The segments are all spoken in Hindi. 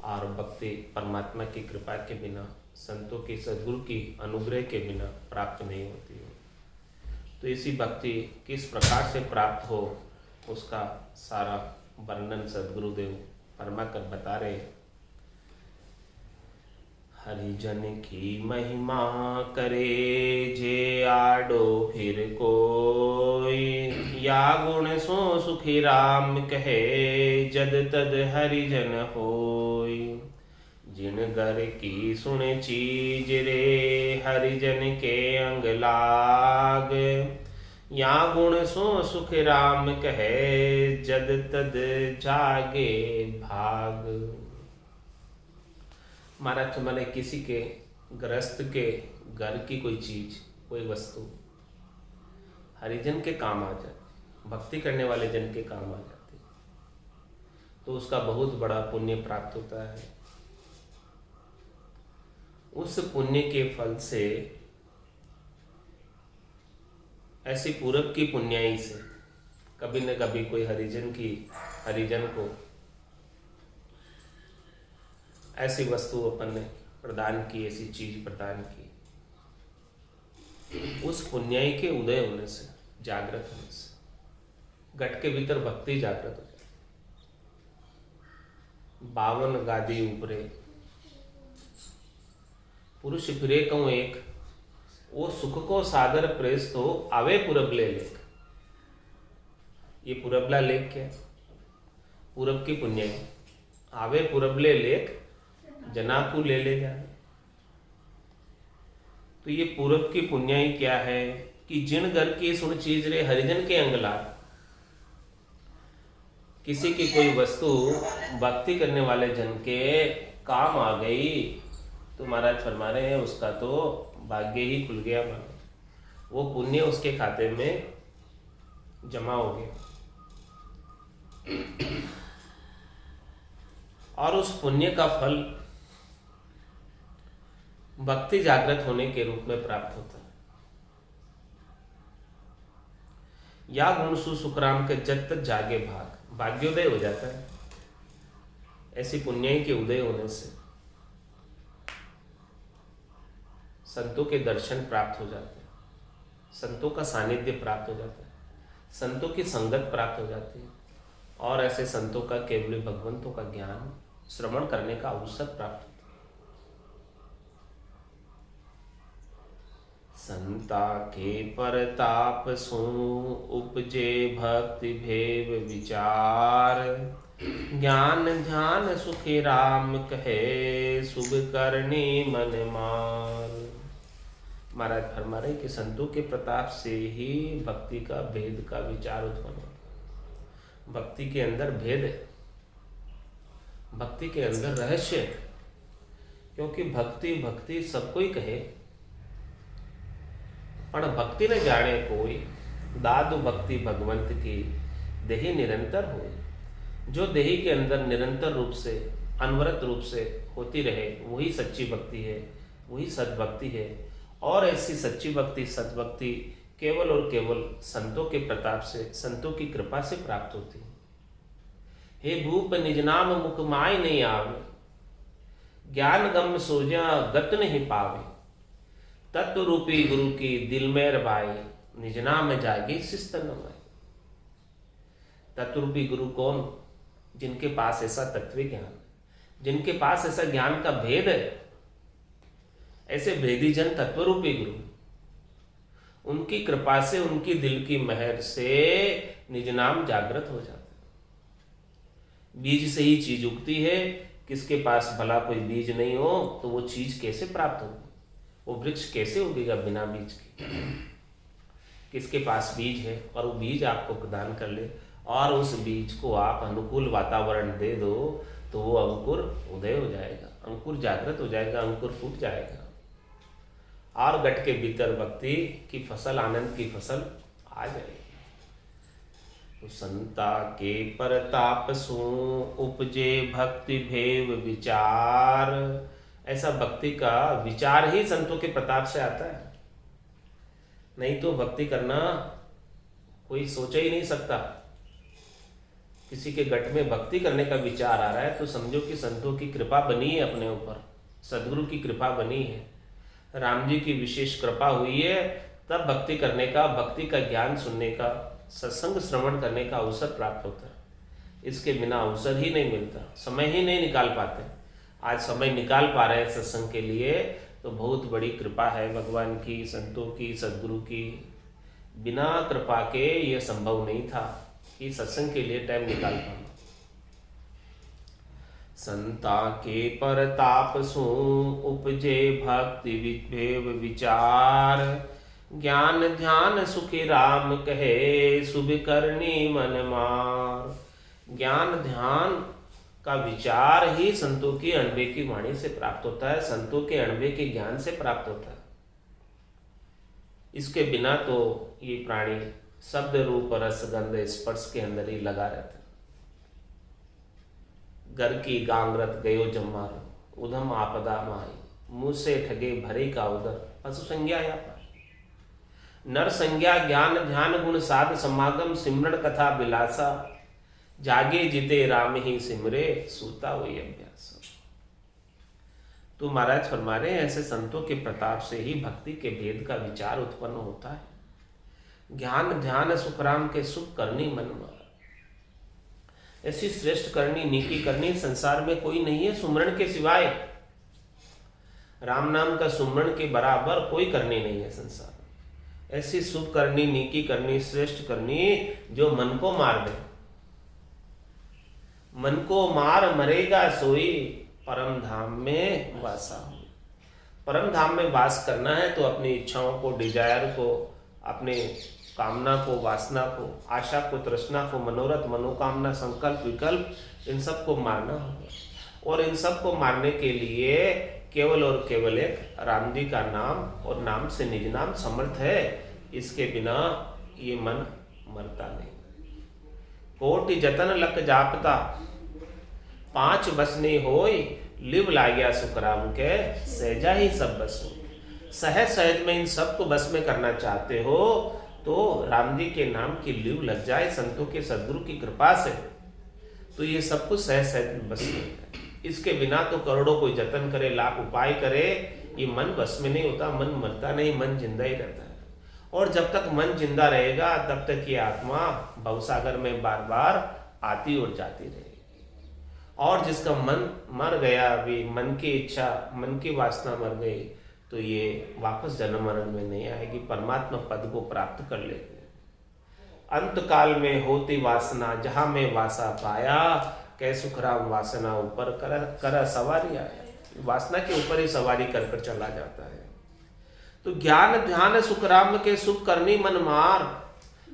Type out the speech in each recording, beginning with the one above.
और भक्ति परमात्मा की कृपा के बिना, संतों की सद्गुरु की अनुग्रह के बिना प्राप्त नहीं होती है। तो इसी भक्ति किस प्रकार से प्राप्त हो उसका सारा वर्णन सद्गुरुदेव फरमा कर बता रहे हैं। हरिजन की महिमा करे जे आडो फिर कोई, या गुण सो सुखी राम कहे जद तद हरिजन होय। जिन घर की सुन चीज रे हरिजन के अंग लाग, या गुण सो सुख राम कहे जद तद जागे भाग। महाराज मैंने किसी के गृहस्थ के घर की कोई चीज, कोई वस्तु हरिजन के काम आ जाती, भक्ति करने वाले जन के काम आ जाती, तो उसका बहुत बड़ा पुण्य प्राप्त होता है। उस पुण्य के फल से, ऐसी पूरब की पुण्याई से कभी न कभी कोई हरिजन को ऐसी वस्तु अपन ने प्रदान की, ऐसी चीज प्रदान की, उस पुण्याई के उदय होने से, जागृत होने से घट के भीतर भक्ति जागृत हो जाती। 52 गादी ऊपरे पुरुष फिरे कहूँ एक, वो सुख को सागर प्रेस तो आवे पुरबले लेख। ये पुरबला लेख क्या? पूरब की पुण्याई। आवे पुरबले लेख जनाकू ले जाए। तो ये पूरब की पुण्याई क्या है कि जिन घर की सुन चीज रे हरिजन के अंगला, किसी की कोई वस्तु भक्ति करने वाले जन के काम आ गई तो महाराज फरमा रहे हैं उसका तो भाग्य ही खुल गया, मानो वो पुण्य उसके खाते में जमा हो गया और उस पुण्य का फल भक्ति जागृत होने के रूप में प्राप्त होता है। या गुण सुखराम के जत तक जागे भाग, भाग्योदय हो जाता है। ऐसी पुण्याई के उदय होने से संतों के दर्शन प्राप्त हो जाते हैं, संतों का सानिध्य प्राप्त हो जाता है, संतों की संगत प्राप्त हो जाती है और ऐसे संतों का केवल भगवंतों का ज्ञान श्रवण करने का अवसर प्राप्त होता है। संता के परताप सो उपजे भक्ति भेव विचार, ज्ञान ध्यान सुखी राम कहे शुभ करनी मन मार। महाराज फरमा रहे कि संतों के प्रताप से ही भक्ति का भेद का विचार उत्पन्न होता है। भक्ति के अंदर भेद है, भक्ति के अंदर रहस्य है, क्योंकि भक्ति भक्ति सब कोई कहे पर भक्ति न जाने कोई, दादु भक्ति भगवंत की देही निरंतर हो। जो देही के अंदर निरंतर रूप से, अनवरत रूप से होती रहे, वही सच्ची भक्ति है, वही सद्भक्ति है। और ऐसी सच्ची भक्ति, सद्भक्ति केवल और केवल संतों के प्रताप से, संतों की कृपा से प्राप्त होती है। हे भूप निज नाम मुख माय नहीं आवे, ज्ञान गम सोजा गत नहीं पावे। तत्व रूपी गुरु की दिल में रबाई, निज नाम जागे शिस्तन माई। तत्व रूपी गुरु कौन? जिनके पास ऐसा तत्व ज्ञान, जिनके पास ऐसा ज्ञान का भेद है, ऐसे भेदी जन तत्व रूपी गुरु, उनकी कृपा से, उनकी दिल की मेहर से निज नाम जागृत हो जाता है। बीज से ही चीज उगती है। किसके पास भला कोई बीज नहीं हो तो वो चीज कैसे प्राप्त होगी? वो वृक्ष कैसे उगेगा बिना बीज के? किसके पास बीज है और वो बीज आपको प्रदान कर ले और उस बीज को आप अनुकूल वातावरण दे दो तो वो अंकुर उदय हो जाएगा, अंकुर जागृत हो जाएगा, अंकुर फूट जाएगा और गट के भीतर भक्ति की फसल, आनंद की फसल आ जाएगी। तो संता के परताप सो उपजे भक्ति भेव विचार। ऐसा भक्ति का विचार ही संतों के प्रताप से आता है, नहीं तो भक्ति करना कोई सोच ही नहीं सकता। किसी के गट में भक्ति करने का विचार आ रहा है तो समझो कि संतों की कृपा बनी है अपने ऊपर, सदगुरु की कृपा बनी है, राम जी की विशेष कृपा हुई है, तब भक्ति करने का, भक्ति का ज्ञान सुनने का, सत्संग श्रवण करने का अवसर प्राप्त होता है। इसके बिना अवसर ही नहीं मिलता, समय ही नहीं निकाल पाते। आज समय निकाल पा रहे हैं सत्संग के लिए तो बहुत बड़ी कृपा है भगवान की, संतों की, सदगुरु की। बिना कृपा के ये संभव नहीं था कि सत्संग के लिए टाइम निकाल पाना। संता के परताप सु उपजे भक्ति विभेव विचार, ज्ञान ध्यान सुखी राम कहे शुभ करनी मन मार। ज्ञान ध्यान का विचार ही संतों की अणबे की वाणी से प्राप्त होता है, संतों के अणबे के ज्ञान से प्राप्त होता है। इसके बिना तो ये प्राणी शब्द रूप रस गंध स्पर्श के अंदर ही लगा रहता है। घर की गांगरत गयो जम्मार, उधम आपदा माई, मुँह से ठगे भरे का उदर, पशु संज्ञा या पार। नर संज्ञा ज्ञान ध्यान गुण साध समागम, सिमरण कथा बिलासा, जागे जिते राम ही सिमरे, सूता वही अभ्यास। तो महाराज फरमा रहे हैं ऐसे संतों के प्रताप से ही भक्ति के भेद का विचार उत्पन्न होता है। ज्ञान ध्यान सुखराम के सुख करनी मन मार। ऐसी श्रेष्ठ करनी, नीकी करनी संसार में कोई नहीं है सुमरण के सिवाय। राम नाम का सुमरण के बराबर कोई करनी नहीं है संसार में। ऐसी शुभ करनी, नीकी करनी, श्रेष्ठ करनी जो मन को मार दे। मन को मार मरेगा सोई, परम धाम में वासा हो। परम धाम में वास करना है तो अपनी इच्छाओं को, डिजायर को, अपने कामना को, वासना को, आशा को, तृष्णा को, मनोरथ, मनोकामना, संकल्प, विकल्प, इन सब को मारना होगा। और इन सब को मारने के लिए केवल और केवल एक राम जी का नाम और नाम से निज नाम समर्थ है। इसके बिना ये मन मरता नहीं। कोटि जतन लक जापता, पांच बसने होय, लिव लाग्या सुखराम के, सहजा ही सब बसो। सहज सहज में इन सबको बस में करना चाहते हो तो राम जी के नाम की लिव लग जाए संतों के सदगुरु की कृपा से, तो ये सब कुछ सहज सहज में बस में है। इसके बिना तो करोड़ों कोई जतन करे, लाख उपाय करे, ये मन बस में नहीं होता, मन मरता नहीं, मन जिंदा ही रहता है। और जब तक मन जिंदा रहेगा तब तक ये आत्मा भवसागर में बार बार आती और जाती रहेगी। और जिसका मन मर गया, अभी मन की इच्छा, मन की वासना मर गई, तो ये वापस जन्म मरण में नहीं आएगी, परमात्मा पद को प्राप्त कर लेगी। अंत काल में होती वासना, जहां में वासा पाया, कै सुखराम वासना ऊपर कर सवारी आया। वासना के ऊपर ही सवारी कर कर चला जाता है। तो ज्ञान ध्यान सुखराम के सुख करनी मन मार।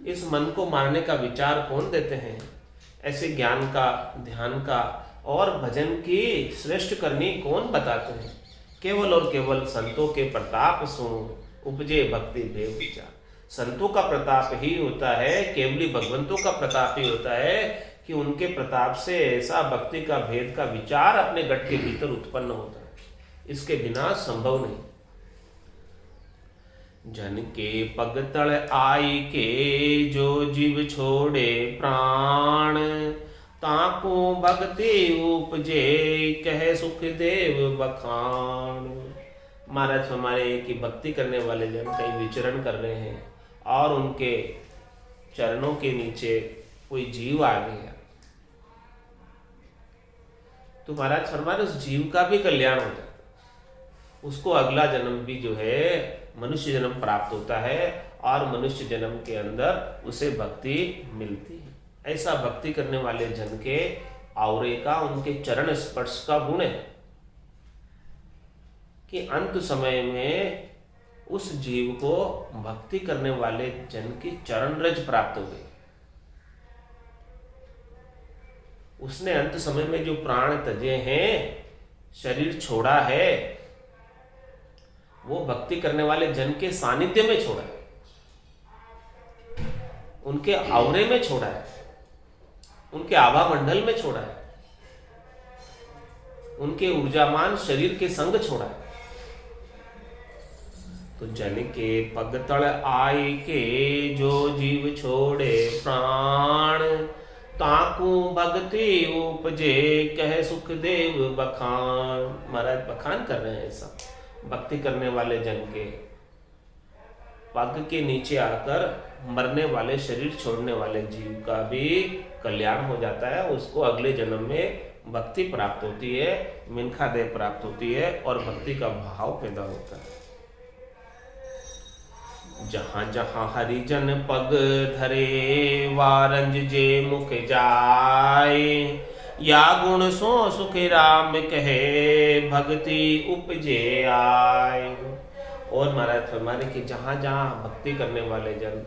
इस मन को मारने का विचार कौन देते हैं? ऐसे ज्ञान का, ध्यान का और भजन की श्रेष्ठ करनी कौन बताते हैं? केवल और केवल संतों के प्रताप सुन उपजे भक्ति भेव विचार। संतों का प्रताप ही होता है, केवली भगवंतों का प्रताप ही होता है कि उनके प्रताप से ऐसा भक्ति का भेद का विचार अपने गट के भीतर उत्पन्न होता है। इसके बिना संभव नहीं। जन के पग तल आई के जो जीव छोड़े प्राण, ताको भक्ति उपजे कहे सुख देव बखान। महाराज हमारे की भक्ति करने वाले जन कहीं विचरण कर रहे हैं और उनके चरणों के नीचे कोई जीव आ गया, तो महाराज फरमाते उस जीव का भी कल्याण हो जाता है। उसको अगला जन्म भी जो है मनुष्य जन्म प्राप्त होता है और मनुष्य जन्म के अंदर उसे भक्ति मिलती है। ऐसा भक्ति करने वाले जन के औरे का, उनके चरण स्पर्श का गुण है कि अंत समय में उस जीव को भक्ति करने वाले जन की चरण रज प्राप्त हो गई। उसने अंत समय में जो प्राण तजे हैं, शरीर छोड़ा है, वो भक्ति करने वाले जन के सानिध्य में छोड़ा है, उनके आवरे में छोड़ा है, उनके आभा मंडल में छोड़ा है, उनके ऊर्जामान शरीर के संग छोड़ा है। तो जन के पग तल आई के जो जीव छोड़े प्राण, ताकू भक्ति उपजे कहे सुखदेव बखान। महाराज बखान कर रहे हैं ऐसा भक्ति करने वाले जन के। पग के नीचे आकर मरने वाले, शरीर छोड़ने वाले जीव का भी कल्याण हो जाता है। उसको अगले जन्म में भक्ति प्राप्त होती है, मिनखा देह प्राप्त होती है और भक्ति का भाव पैदा होता है। जहां जहां हरिजन पग धरे वारंज जे मुख जाए, या गुण सो सुख राम कहे भक्ति उपजे आए। और महाराज फरमाने कि जहां जहां भक्ति करने वाले जन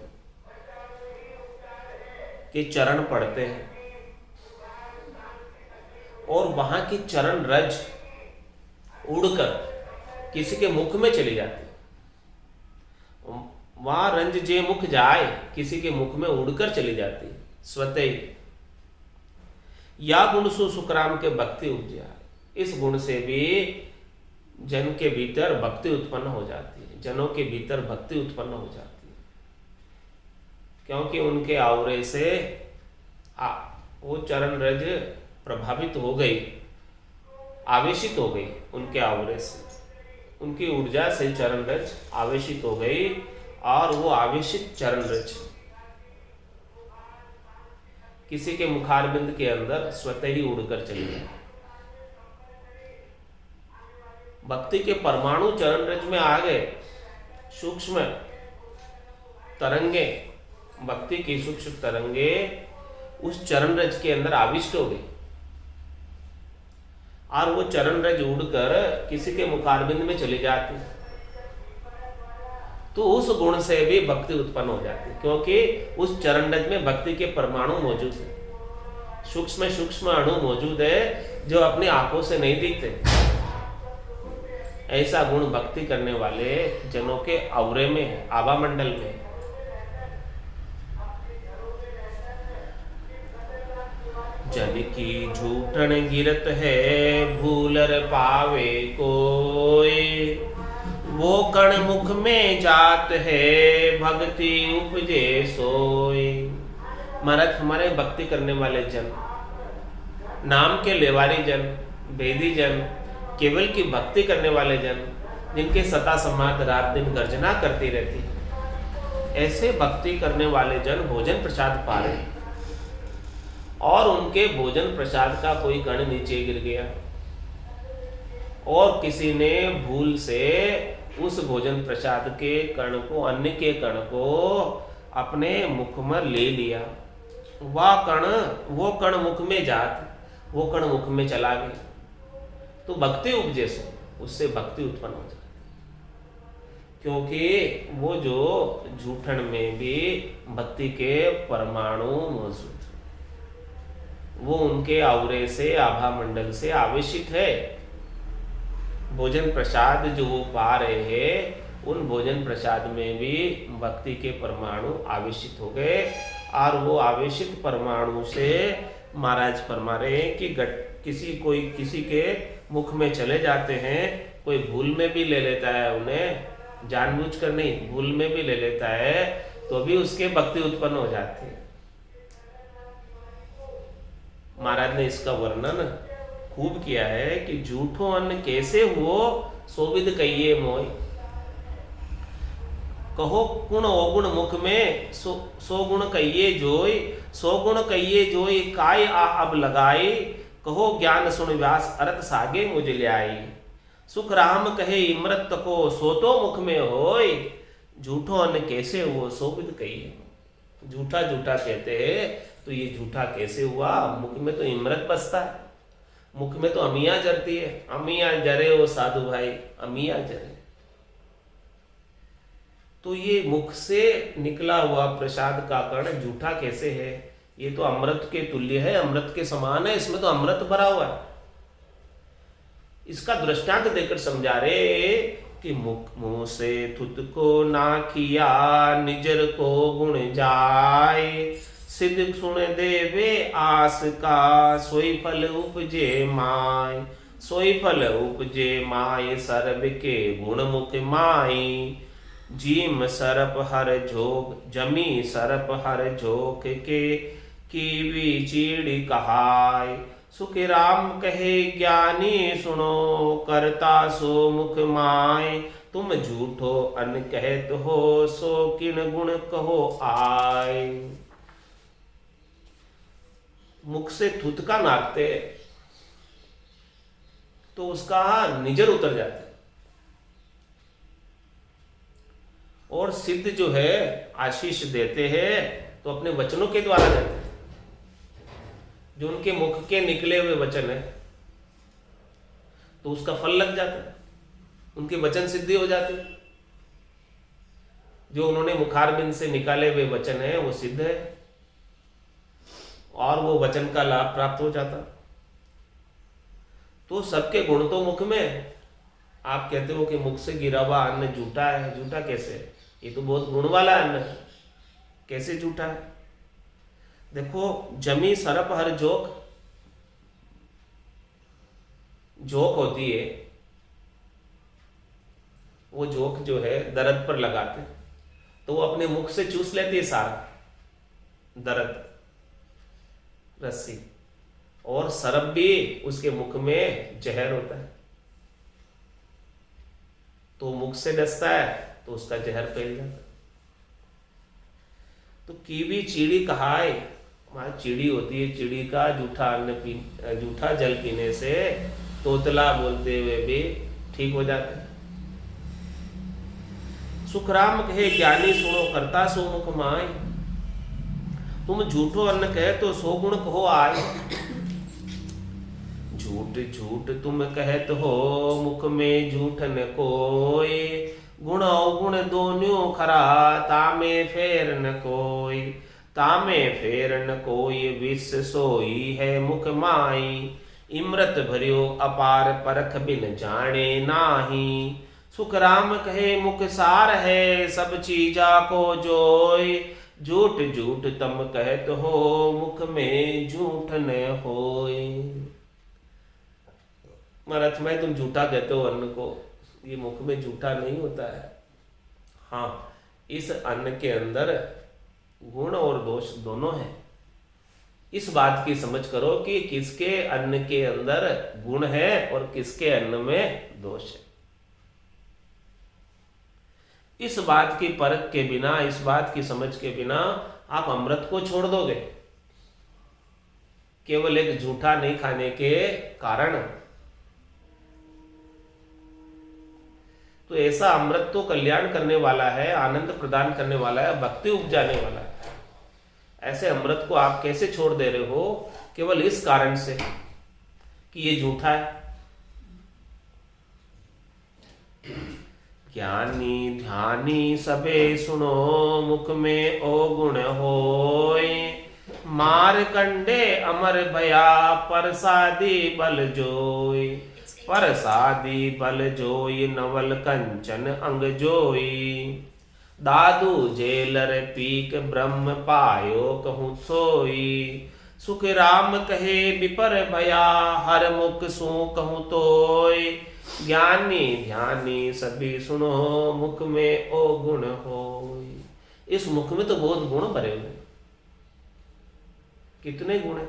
के चरण पड़ते हैं और वहां की चरण रज उड़कर किसी के मुख में चली जाती, वहां रंज जे मुख जाए, किसी के मुख में उड़कर चली जाती स्वतः ही। या गुण सु सुखराम के भक्ति उपजा, इस गुण से भी जन के भीतर भक्ति उत्पन्न हो जाती है, जनों के भीतर भक्ति उत्पन्न हो जाती है, क्योंकि उनके आवरे से वो चरण रज प्रभावित हो गई, आवेशित हो गई उनके आवरे से, उनकी ऊर्जा से चरण रज आवेशित हो गई और वो आवेशित चरण रज किसी के मुखारबिंद के अंदर स्वतः ही उड़कर चली गई। भक्ति के परमाणु चरण रज में आ गए, सूक्ष्म तरंगे, भक्ति की सूक्ष्म तरंगे उस चरण रज के अंदर आविष्ट हो गई और वो चरण रज उड़कर किसी के मुखारबिंद में चली जाती, तो उस गुण से भी भक्ति उत्पन्न हो जाती, क्योंकि उस चरण रज में भक्ति के परमाणु मौजूद है, सूक्ष्म सूक्ष्म अणु मौजूद है जो अपनी आंखों से नहीं दिखते। ऐसा गुण भक्ति करने वाले जनों के आवरे में है, आभा मंडल में है। जन की झूठन गिरत है भूलर पावे कोई, वो कण मुख में जात है भक्ति उपजे सोई। महाराज हमारे भक्ति करने वाले जन, नाम के लेवारी जन, वेदी जन, केवल की भक्ति करने वाले जन, जिनके सता समाध रात दिन गर्जना करती रहती है, ऐसे भक्ति करने वाले जन भोजन प्रसाद पा रहे और उनके भोजन प्रसाद का कोई कण नीचे गिर गया और किसी ने भूल से उस भोजन प्रसाद के कण को, अन्न के कण को अपने मुख में ले लिया, वो कण मुख में जात, वो कण मुख में चला गया, तो भक्ति उपजे से उससे भक्ति उत्पन्न हो जाती है, क्योंकि वो जो झूठन में भी भक्ति के परमाणु मौजूद, वो उनके आवरे से, आभा मंडल से आवेशित है। भोजन प्रसाद जो वो पा रहे हैं, उन भोजन प्रसाद में भी भक्ति के परमाणु आवेशित हो गए और वो आवेशित परमाणु से महाराज फरमा रहे हैं कि किसी के मुख में चले जाते हैं, कोई भूल में भी ले लेता है उन्हें, जानबूझकर नहीं, भूल में भी ले लेता है, तो भी उसके भक्ति उत्पन्न हो जाती है। महाराज ने इसका वर्णन खूब किया है कि झूठो अन्न कैसे हुओ सोविद कहिए मोय, कहो गुण अवगुण मुख में सो गुण कहिए जोय, सो गुण कहिए जोय काय अब लगाई, कहो ज्ञान सुन व्यास अर्थ सागे मुझ ल्याई, सुख राम कहे इमृत को सो तो मुख में होय, झूठो अन्न कैसे हुओ सोविद कहिए। झूठा झूठा कहते हैं तो ये झूठा कैसे हुआ, मुख में तो इमृत बसता है, मुख में तो अमिया जरती है, अमिया जरे वो साधु भाई, अमिया जरे, तो ये मुख से निकला हुआ प्रसाद का कण झूठा कैसे है, ये तो अमृत के तुल्य है, अमृत के समान है, इसमें तो अमृत भरा हुआ है। इसका दृष्टांत देकर समझा रहे कि मुंह से थुत को ना किया निजर को गुण जाए, सिद्ध सुन देवे आस का सोई फल उपजे माय, सोई फल उपजे माय सर्व के गुण मुख माई, जीम सरप हर झोक जमी सरप हर झोक के कीवी चीड़ी कहाय। सुख राम कहे ज्ञानी सुनो, करता सो मुख माय। तुम झूठो अन कहत हो, सो किन गुण कहो आय। मुख से थूथका नाकते तो उसका निजर उतर जाता है। और सिद्ध जो है आशीष देते हैं तो अपने वचनों के द्वारा देते हैं। जो उनके मुख के निकले हुए वचन है तो उसका फल लग जाता है, उनके वचन सिद्धि हो जाती है। जो उन्होंने मुखारबिंद से निकाले हुए वचन है वो सिद्ध है और वो वचन का लाभ प्राप्त हो जाता। तो सबके गुण तो मुख में। आप कहते हो कि मुख से गिरा हुआ अन्न झूठा है। झूठा कैसे? ये तो बहुत गुण वाला अन्न है, कैसे झूठा है? देखो, जमी सरप हर जोक, जोक होती है, वो जोक जो है दर्द पर लगाते तो वो अपने मुख से चूस लेती है सारा दर्द रस्सी, और सरप भी उसके मुख में जहर होता है। तो मुख से डसता है तो उसका जहर फैल जाता है। तो कीवी चीड़ी कहाय, वहां चिड़ी होती है, चिड़ी का जूठा जल पीने से तोतला बोलते हुए भी ठीक हो जाते हैं। सुखराम कहे ज्ञानी सुनो, करता सो मुख माय। तुम झूठो अन्न कहे तो सो गुण कहो आय। झूठ झूठ तुम कहत हो, मुख में झूठ न कोई। गुण अवगुण दोन्यों खरा, तामे फेर न कोई। तामे फेर न कोई, विष सोई है मुख माई। इमृत भरियो अपार, परख बिन जाने नाही। सुख राम कहे मुख सार है, सब चीजा को जोय। झूठ झूठ तम कहत हो, मुख में झूठ न होय। महाराज में तुम झूठा कहते हो अन्न को, ये मुख में झूठा नहीं होता है। हाँ, इस अन्न के अंदर गुण और दोष दोनों है। इस बात की समझ करो कि किसके अन्न के अंदर गुण है और किसके अन्न में दोष है। इस बात की परख के बिना, इस बात की समझ के बिना आप अमृत को छोड़ दोगे केवल एक झूठा नहीं खाने के कारण। तो ऐसा अमृत तो कल्याण करने वाला है, आनंद प्रदान करने वाला है, भक्ति उपजाने वाला है। ऐसे अमृत को आप कैसे छोड़ दे रहे हो केवल इस कारण से कि ये झूठा है। ज्ञानी ध्यानी सबे सुनो, मुख में ओ गुण होय। मारकंडे अमर भया, परसादी बल जोय। परसादी बल जोई, नवल कंचन अंग जोई। दादू जेलर पीक, ब्रह्म पायो कहूँ सोई। सुख राम कहे विपर भया, हर मुख सू कहूँ तोय। ज्ञानी ध्यानी सभी सुनो, मुख में ओ गुण होय। इस मुख में तो बहुत गुण भरे हुए, कितने गुण है,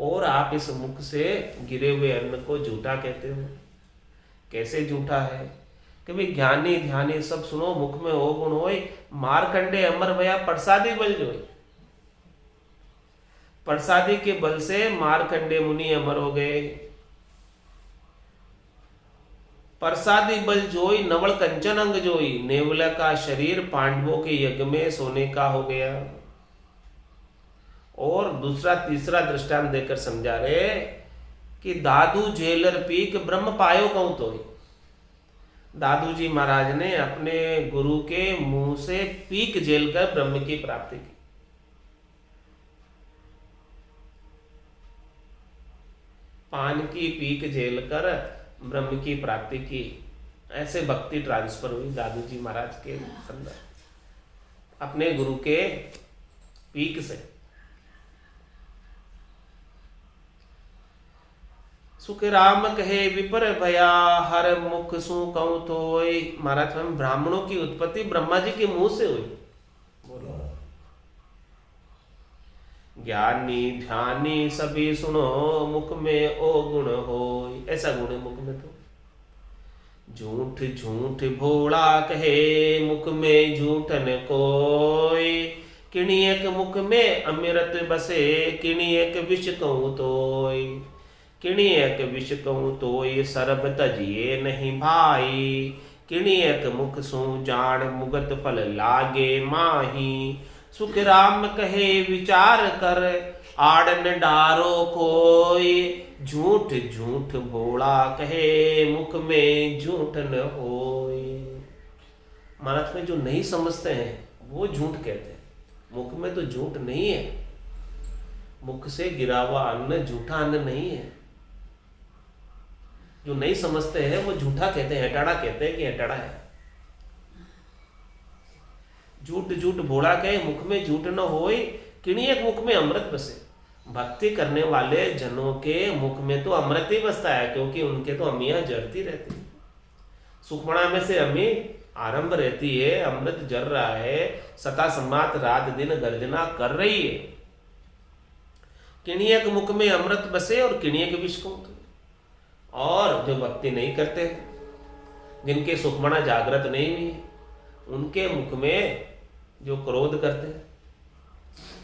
और आप इस मुख से गिरे हुए अन्न को झूठा कहते हो। कैसे झूठा है कि भाई ज्ञानी ध्यानी सब सुनो, मुख में ओ गुण होय। मारकंडे अमर भया, प्रसादी बल जोई। प्रसादी के बल से मारकंडे मुनि अमर हो गए। प्रसादी बल जोई, नवल कंचन अंग जोई। नेवला का शरीर पांडवों के यज्ञ में सोने का हो गया। और दूसरा तीसरा दृष्टांत देकर समझा रहे कि दादू जेलर पीक, ब्रह्म पायो कहूं तो। दादू जी महाराज ने अपने गुरु के मुंह से पीक झेल कर ब्रह्म की प्राप्ति की। पान की पीक झेल कर ब्रह्म की प्राप्ति की। ऐसे भक्ति ट्रांसफर हुई दादू जी महाराज के अंदर अपने गुरु के पीक से। सुख राम कहे विपर भया, हर मुख सु कहूं तोय। महाराज हम ब्राह्मणों की उत्पत्ति ब्रह्मा जी के मुंह से हुई। बोलो, ज्ञानी ध्यानी सभी सुनो, मुख में ओ गुण होय। ऐसा गुण है मुख में। तो झूठ झूठ भोला कहे, मुख में झूठन कोय। किणियक मुख में अमृत बसे, किणियक विष कहूँ तोय। किणियक विष कहूँ तोय, सरब तजिए नहीं भाई। किणियक मुख सु जान, मुगत फल लागे माही। सुख राम कहे विचार कर, आड़न डारो कोई। झूठ झूठ भोला कहे, मुख में झूठ न होय। महाराज में जो नहीं समझते हैं वो झूठ कहते हैं। मुख में तो झूठ नहीं है। मुख से गिरा हुआ अन्न झूठा अन्न नहीं है। जो नहीं समझते हैं वो झूठा कहते हैं, हटाड़ा कहते हैं कि हटाड़ा है। झूठ झूठ भोला कहे, मुख में झूठ न होय। किणियक मुख में अमृत बसे। भक्ति करने वाले जनों के मुख में तो अमृत ही बसता है, क्योंकि उनके तो अमियां जरती रहती है। सुखमणा में से अमी आरंभ रहती है, अमृत जर रहा है, सता सम्मात रात दिन गर्जना कर रही है। किणियक मुख में अमृत बसे और किणियक विष को। और जो भक्ति नहीं करते, जिनके सुखमणा जागृत नहीं हुई, उनके मुख में जो क्रोध करते हैं,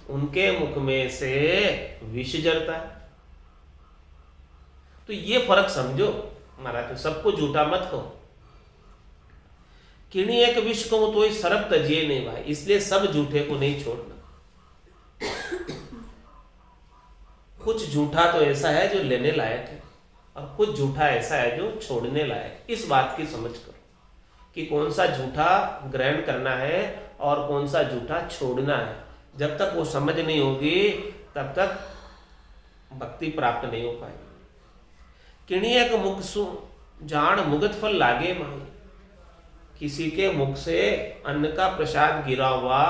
उनके मुख में से विष जलता है। तो ये फर्क समझो महाराज। तो सबको झूठा मत कहो। किणियक विष कहूं तो सरब तजिए नहीं भाई। इसलिए सब झूठे को नहीं छोड़ना। कुछ झूठा तो ऐसा है जो लेने लायक है, और कुछ झूठा ऐसा है जो छोड़ने लायक। इस बात की समझ करो कि कौन सा झूठा ग्रहण करना है और कौन सा झूठा छोड़ना है। जब तक वो समझ नहीं होगी तब तक भक्ति प्राप्त नहीं हो पाएगी। किणियक मुख सु जान, मुगत फल लागे माही। किसी के मुख से अन्न का प्रसाद गिरा हुआ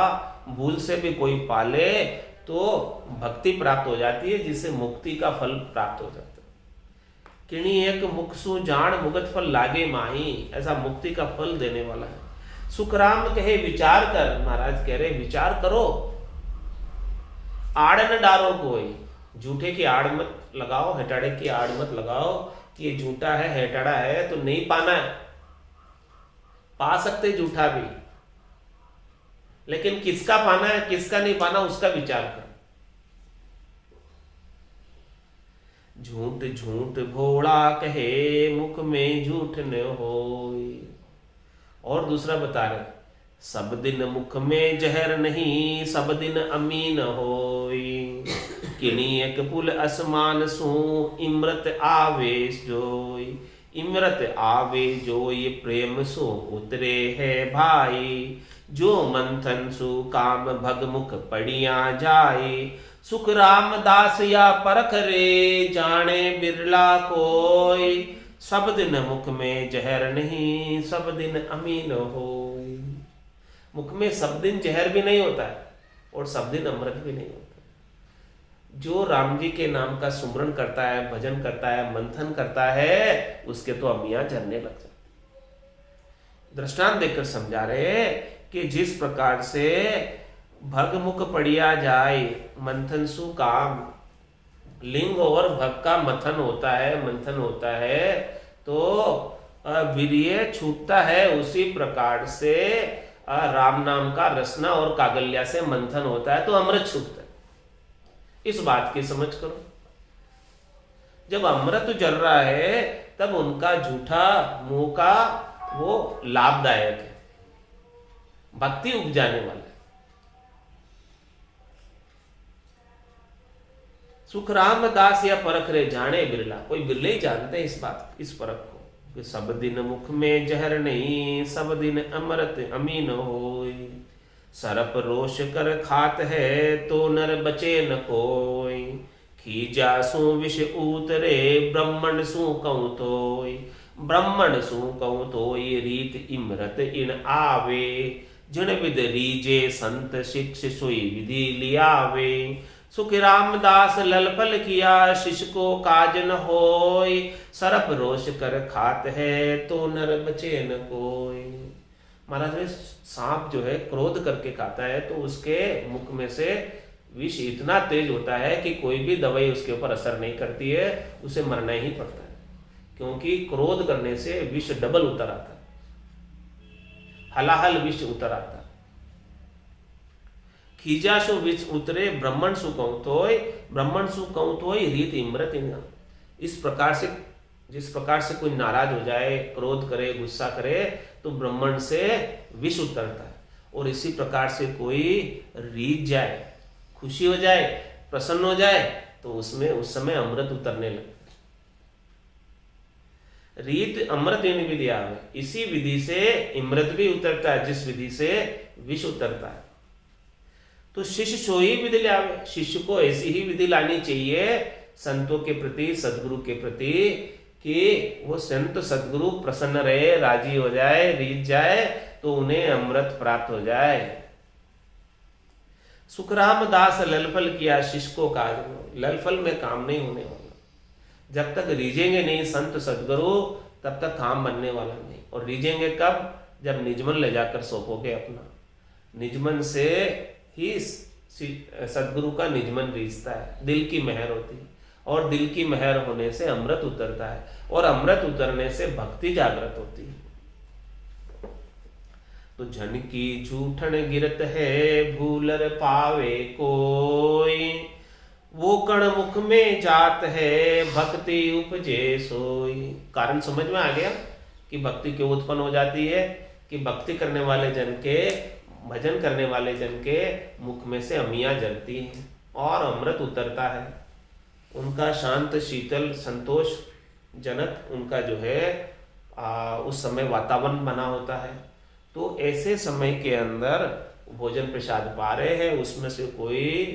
भूल से भी कोई पाले तो भक्ति प्राप्त हो जाती है, जिससे मुक्ति का फल प्राप्त हो जाता है। किणियक मुख सु जान, मुगत फल लागे माही। ऐसा मुक्ति का फल देने वाला है। सुखराम कहे विचार कर। महाराज कह रहे विचार करो, आड़ न डारो कोई। झूठे की आड़ मत लगाओ, हटाड़े की आड़ मत लगाओ कि ये झूठा है, हटाड़ा है, तो नहीं पाना है। पा सकते झूठा भी, लेकिन किसका पाना है किसका नहीं पाना उसका विचार कर। झूठ झूठ भोला कहे, मुख में झूठ न होय। और दूसरा बता रहे, सब दिन मुख में जहर नहीं, सब दिन अमीन होय। किणियक पुल असमान सो, इमृत आवे जोय। इमृत आवे जोय, प्रेम सो उतरे है भाई। जो मंथन सु काम भगमुख पड़िया जाए। सुख रामदास या परख रे, जाने बिरला कोय। सब दिन मुख में जहर नहीं, सब दिन अमीन होय। मुख में सब दिन जहर भी नहीं होता है और सब दिन अमृत भी नहीं होता। जो राम जी के नाम का सुमरण करता है, भजन करता है, मंथन करता है, उसके तो अमियां झरने लग जाती। दृष्टांत देकर समझा रहे कि जिस प्रकार से भगमुख पड़िया जाए, मंथन सु काम, लिंग और भग का मथन होता है, मंथन होता है, तो वीर्य छूटता है। उसी प्रकार से राम नाम का रसना और कागल्या से मंथन होता है तो अमृत छूटता है। इस बात की समझ करो। जब अमृत जल रहा है तब उनका झूठा मुंह का वो लाभदायक है, भक्ति उपजाने वाला है। सुख रामदास या परख रे, जाने बिरला। कोई बिरले ही जानते हैं इस बात, इस परख को कि सब दिन मुख में जहर नहीं, सब दिन अमृत अमीन होय। सरप रोष कर खात है, तो नर बचे न कोय। खीजा सु विष उतरे, ब्रह्मण सु कहूं तोय। ब्रह्मण सु कहूं तोय, रीत इमृत इन आवे। जिन विद रीजे संत शिक्ष सोई विधि लियावे। सुख रामदास ललपल किया, शिष्य को काज न होय। सरप रोष कर खात है, तो नर बचे न कोय। महाराज सांप जो है क्रोध करके खाता है तो उसके मुख में से विष इतना तेज होता है कि कोई भी दवाई उसके ऊपर असर नहीं करती है, उसे मरना ही पड़ता है, क्योंकि क्रोध करने से विष डबल उतर आता है, हलाहल विष उतर आता है। खीजाशु विष उतरे ब्राह्मण सु कौतोय रीत इमृत इना। इस प्रकार से, जिस प्रकार से कोई नाराज हो जाए, क्रोध करे, गुस्सा करे, तो ब्राह्मण से विष उतरता है। और इसी प्रकार से कोई रीत जाए, खुशी हो जाए, प्रसन्न हो जाए, तो उसमें उस समय अमृत उतरने लगता है। रीत अमृत इन विधिया में, इसी विधि से अमृत भी उतरता है, जिस विधि से विष उतरता है। तो शिष्य सो ही विधि लावे, शिष्य को ऐसी ही विधि लानी चाहिए संतों के प्रति, सदगुरु के प्रति, कि वो संत सदगुरु प्रसन्न रहे, राजी हो जाए, रीत जाए, तो उन्हें अमृत प्राप्त हो जाए। सुखराम दास ललफल किया शिष्य को काज, ललफल में काम नहीं होने वाला। जब तक रीझेंगे नहीं संत सदगुरु, तब तक काम बनने वाला नहीं। और रीझेंगे कब? जब निजमन ले जाकर सौंपोगे अपना। निजमन से ही सदगुरु का निजमन रीझता है, दिल की मेहर होती है, और दिल की मेहर होने से अमृत उतरता है, और अमृत उतरने से भक्ति जागृत होती है। तो झन की झूठन गिरत है, भूलर पावे कोई, वो कण मुख में जात है, भक्ति उपजे सोई। कारण समझ में आ गया कि भक्ति क्यों उत्पन्न हो जाती है, कि भक्ति करने वाले जन के, भजन करने वाले जन के मुख में से अमियां जलती हैं और अमृत उतरता है। उनका शांत शीतल संतोष जनक उनका जो है उस समय वातावरण बना होता है। तो ऐसे समय के अंदर भोजन प्रसाद पा रहे हैं, उसमें से कोई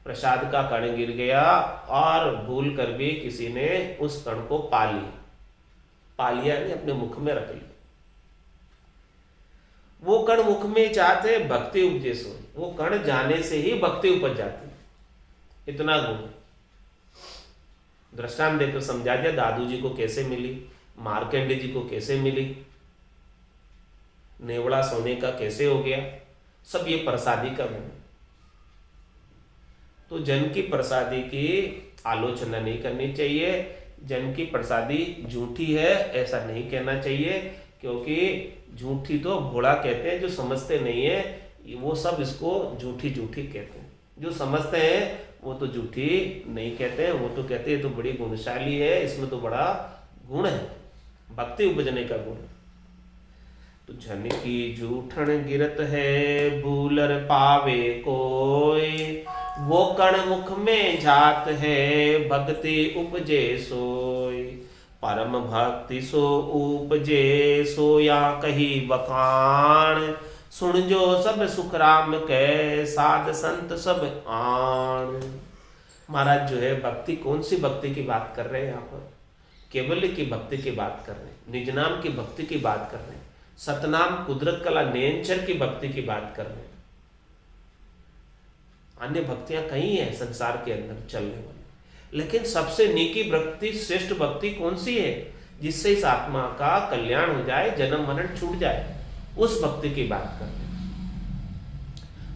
प्रसाद का कण गिर गया और भूल कर भी किसी ने उस कण को पा लिया, यानी अपने मुख में रख लिया। वो कण मुख में चाहते भक्ति उपजे सो, वो कण जाने से ही भक्ति उपज जाती है। इतना गुण दृष्टांत देकर समझा दिया। दादू जी को कैसे मिली, मार्कंडे जी को कैसे मिली, नेवड़ा सोने का कैसे हो गया, सब ये प्रसादी का गुण। तो जन की प्रसादी की आलोचना नहीं करनी चाहिए, जन की प्रसादी झूठी है ऐसा नहीं कहना चाहिए, क्योंकि झूठी तो भोला कहते हैं, जो समझते नहीं है वो सब इसको झूठी कहते हैं। जो समझते हैं वो तो झूठी नहीं कहते हैं, वो तो कहते हैं तो बड़ी गुणशाली है, इसमें तो बड़ा गुण है, भक्ति उपजने का गुण। तो झन की झूठन गिरत है, भूलर पावे कोई, वो कण मुख में जात है, भक्ति उपजे सोई। परम भक्ति सो उपजे सोया कही बखान, सुन जो सब सुख राम कै, साध संत सब आन। महाराज जो है भक्ति, कौन सी भक्ति की बात कर रहे हैं यहाँ पर? केवल्य की भक्ति की बात कर रहे हैं, निज नाम की भक्ति की बात कर रहे हैं, सतनाम कुदरत कला नेंचर की भक्ति की बात कर रहे हैं। अन्य भक्तियां कई हैं संसार के अंदर चलने वाली, लेकिन सबसे नीकी भक्ति, श्रेष्ठ भक्ति कौन सी है? जिससे इस आत्मा का कल्याण हो जाए, जन्म मरण छूट जाए, उस भक्ति की बात कर रहे हैं।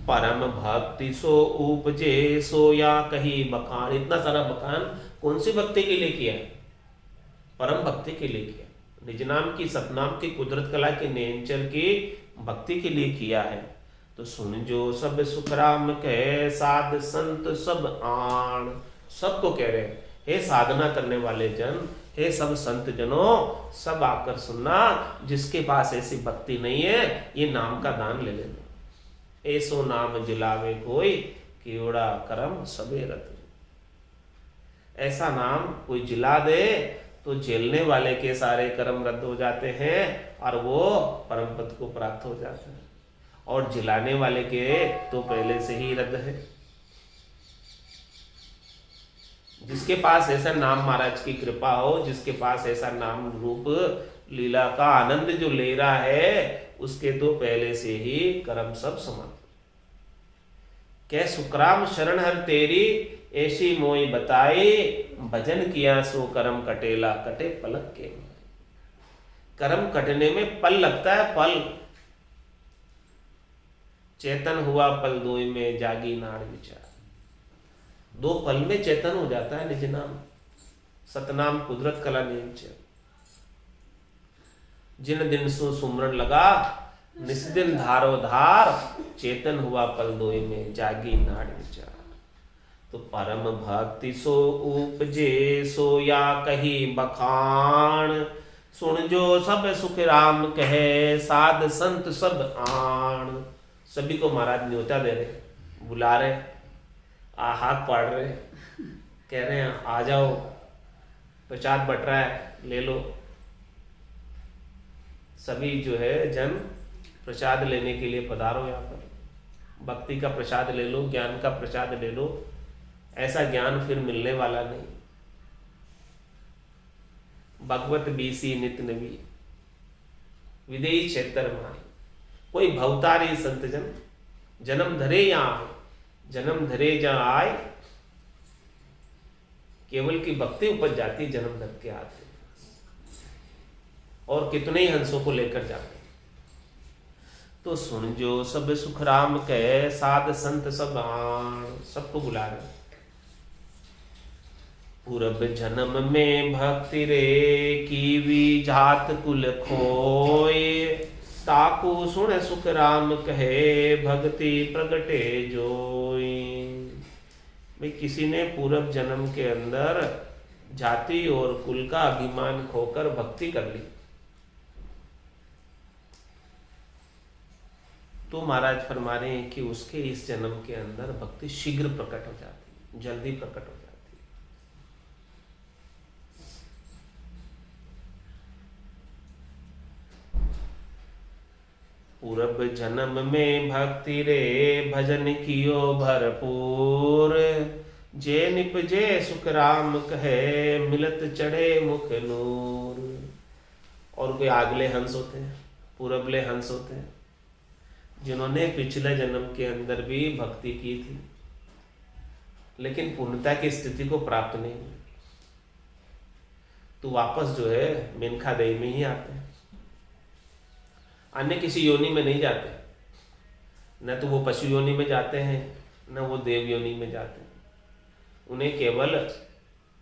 परम भक्ति सो उपजे सोया कही बखान। इतना सारा बखान कौन सी भक्ति के लिए किया? परम भक्ति के लिए किया, निज नाम की, सतनाम की, कुदरत कला की, नेंचर की भक्ति के लिए किया है। तो सुन जो सब सुख राम कहे, साध संत सब आन। सबको कह रहे हैं, हे साधना करने वाले जन, हे सब संत जनों, सब आकर सुनना। जिसके पास ऐसी भक्ति नहीं है, ये नाम का दान ले लेना। ऐसो नाम जिलावे कोई, केवड़ा करम सबे रत। ऐसा नाम कोई जिला दे तो झेलने वाले के सारे कर्म रद्द हो जाते हैं और वो परम पद को प्राप्त हो जाता है, और जिलाने वाले के तो पहले से ही रद्द है। जिसके पास ऐसा नाम महाराज की कृपा हो, जिसके पास ऐसा नाम रूप लीला का आनंद जो ले रहा है, उसके तो पहले से ही कर्म सब समाप्त। कै सुखराम शरण हर तेरी, ऐसी मोई बताई, भजन किया सो कर्म कटेला, कटे पलक के। कर्म कटने में पल लगता है, पल। चेतन हुआ पल दोई में, जागी नाड़ विचार। 2 पल में चेतन हो जाता है निज नाम। सतनाम कुदरत कला नीच, जिन दिन सो सुमरन लगा, निस्दिन धारो धार, चेतन हुआ पल दोय में, जागी नाड़ विचार। तो परम भक्ति सो उपजे, सो या कही बखान, सुन जो सब सुख राम कहे, साध संत सब आण। सभी को महाराज न्योता दे रहे, बुला रहे, हाथ पाड़ रहे, कह रहे हैं आ जाओ, प्रसाद बट रहा है, ले लो। सभी जो है जन प्रसाद लेने के लिए पधारो यहाँ पर, भक्ति का प्रसाद ले लो, ज्ञान का प्रसाद ले लो। ऐसा ज्ञान फिर मिलने वाला नहीं। भगवत बीसी नित नवी, विदेही क्षेत्र माई। कोई भवतारी संत जन, जन्म धरे यहाँ, जन्म धरे जहाँ आए, केवल की भक्ति उपज जाती जन्म धर के आते, और कितने ही हंसों को लेकर जाते। तो सुन जो सब सुख राम कहे, साध संत सब आण। सबको बुला रहे। पूरब जन्म में भक्ति रे, कीवी जात कुल खोए, ताकू सुन सुख राम कहे, भक्ति प्रगटे जोई। भाई किसी ने पूरब जन्म के अंदर जाति और कुल का अभिमान खोकर भक्ति कर ली, तो महाराज फरमा रहे हैं कि उसके इस जन्म के अंदर भक्ति शीघ्र प्रकट हो जाती, जल्दी प्रकट हो जाती। पूरब जन्म में भक्ति रे, भजन कियो भरपूर, जे निपजे सुख राम कहे, मिलत चढ़े मुख नूर। और कोई आगले हंस होते हैं, पूरबले हंस होते हैं, जिन्होंने पिछले जन्म के अंदर भी भक्ति की थी, लेकिन पूर्णता की स्थिति को प्राप्त नहीं हुई, तो वापस जो है मेनका देही में ही आते हैं। अन्य किसी योनि में नहीं जाते, न तो वो पशु योनि में जाते हैं, न वो देव योनि में जाते हैं। उन्हें केवल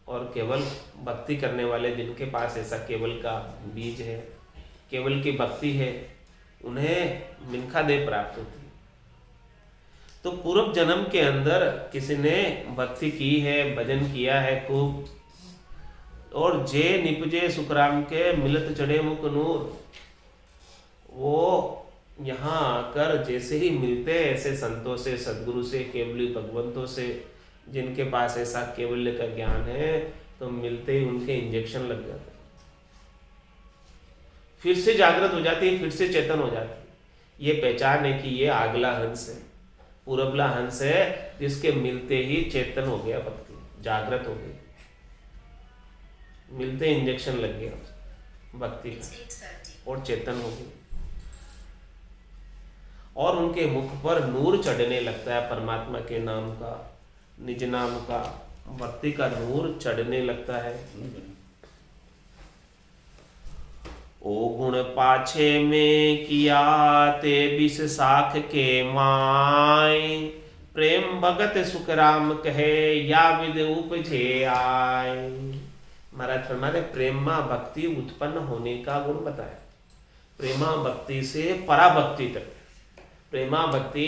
और केवल भक्ति करने वाले, जिनके पास ऐसा केवल का बीज है, केवल की भक्ति है, उन्हें मिनखा देह प्राप्त होती है। तो पूर्व जन्म के अंदर किसी ने भक्ति की है, भजन किया है खूब, और जे निपजे सुखराम के, मिलत चढ़े मुख नूर। वो यहाँ आकर जैसे ही मिलते ऐसे संतों से, सदगुरु से, केवली भगवंतों से, जिनके पास ऐसा केवल्य का ज्ञान है, तो मिलते ही उनके इंजेक्शन लग जाते, फिर से जागृत हो जाती है, फिर से चेतन हो जाती है। ये पहचान है कि ये आगला हंस है, पूरबला हंस है, जिसके मिलते ही चेतन हो गया, भक्ति जागृत हो गई, मिलते इंजेक्शन लग गया भक्ति का, और चेतन हो गई। और उनके मुख पर नूर चढ़ने लगता है, परमात्मा के नाम का, निज नाम का, भक्ति का नूर चढ़ने लगता है। ओ गुण पाछे में किया, ते बिस साख के माय, प्रेम भगत सुख राम कहे, या विद उपजे आय। महाराज फरमाते प्रेमा भक्ति उत्पन्न होने का गुण बताया। प्रेमा भक्ति से पराभक्ति तक, प्रेमा भक्ति,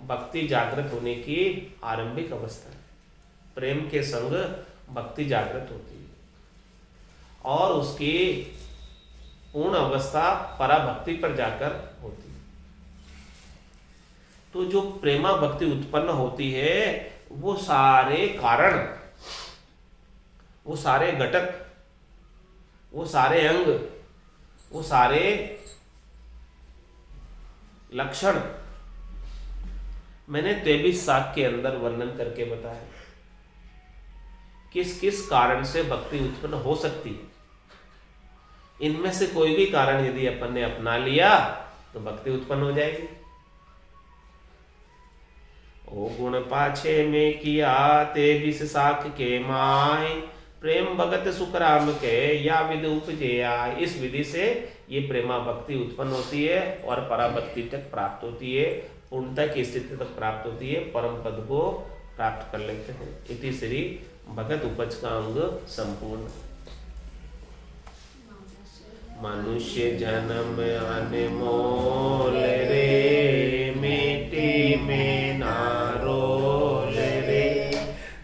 भक्ति जागृत होने की आरंभिक अवस्था है। प्रेम के संग भक्ति जागृत होती है, और उसकी पूर्ण अवस्था पराभक्ति पर जाकर होती है। तो जो प्रेमा भक्ति उत्पन्न होती है, वो सारे कारण, वो सारे घटक, वो सारे अंग, वो सारे लक्षण मैंने 23 शाख के अंदर वर्णन करके बताया, किस किस कारण से भक्ति उत्पन्न हो सकती है। इनमें से कोई भी कारण यदि अपन ने अपना लिया तो भक्ति उत्पन्न हो जाएगी। ओ गुण पाछे में किया, ते बिस साख के माय, प्रेम भगत सुख राम के, या विधि उपजे आय। इस विधि से ये प्रेमा भक्ति उत्पन्न होती है और पराभक्ति तक प्राप्त होती है, पूर्णता की स्थिति तक प्राप्त होती है, परम पद को प्राप्त कर लेते हैं। इति श्री भगत उपज का अंग संपूर्ण। मनुष्य जन्म अनमोल रे, मिट्टी में ना रोल रे।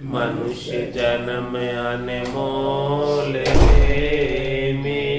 मनुष्य जन्म अनमोल रे,